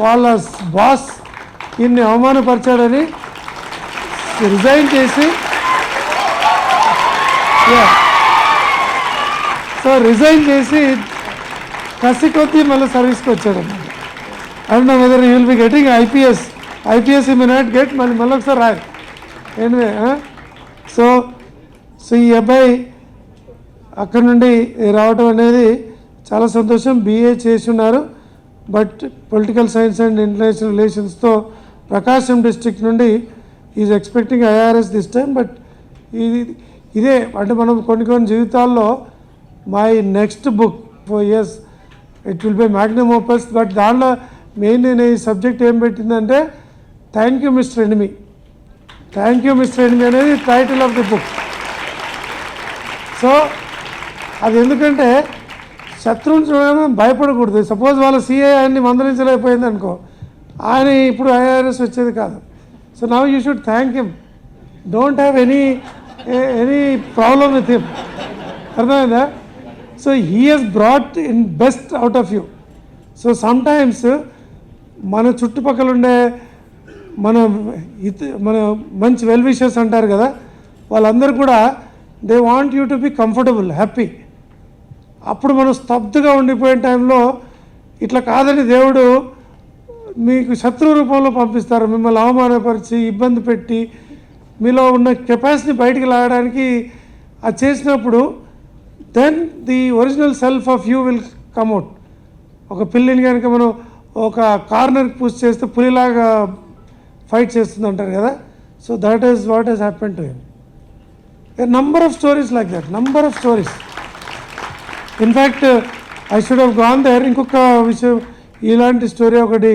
వాళ్ళ బాస్ ఈయన్ని అవమానపరిచాడని రిజైన్ చేసి సో రిజైన్ చేసి కసి కొద్దీ మళ్ళీ సర్వీస్కి వచ్చాడు అన్నమాట. And whether you will be getting IPS you may not get మళ్ళీ ఒకసారి రాయరు ఎనివే. సో ఈ అబ్బాయి అక్కడ నుండి రావడం అనేది చాలా సంతోషం. BA చేస్తున్నారు, but political science and international రిలేషన్స్తో ప్రకాశం డిస్ట్రిక్ట్ నుండి is expecting IRS this time. But ఇదే అంటే మనం కొన్ని జీవితాల్లో my next book 4 years it will be magnum opus. But దానిలో మెయిన్ నేను ఈ సబ్జెక్ట్ ఏం పెట్టిందంటే thank you mister enemy. Thank you mister enemy అనేది title of the book. So అది ఎందుకంటే శత్రువుని చూడడం భయపడకూడదు. సపోజ్ వాళ్ళ CI ఆయన్ని మందలించలేకపోయింది అనుకో, ఆయన ఇప్పుడు IRS వచ్చేది కాదు. So now you should thank him, don't have any problem with him. అర్థమైందా? So he he's brought in best out of you. So sometimes మన చుట్టుపక్కల ఉండే మన మంచి వెల్ విషర్స్ అంటారు కదా, వాళ్ళందరూ కూడా they want you to be comfortable, happy. అప్పుడు మనం స్తబ్దుగా ఉండిపోయిన టైంలో ఇట్లా కాదని దేవుడు మీకు శత్రు రూపంలో పంపిస్తారు, మిమ్మల్ని అవమానపరిచి ఇబ్బంది పెట్టి మీలో ఉన్న కెపాసిటీ బయటికి లాగడానికి. అది చేసినప్పుడు then the original self of you will come out. ఒక పిల్లిని కనుక మనం ఒక కార్నర్కి పుష్ చేస్తే పులిలాగా ఫైట్ చేస్తుంది అంటారు కదా. So that is what he's happen to him. A number of stories like that, number of stories. In fact, I should have gone there. ఇంకొక విషయం, ఇలాంటి స్టోరీ ఒకటి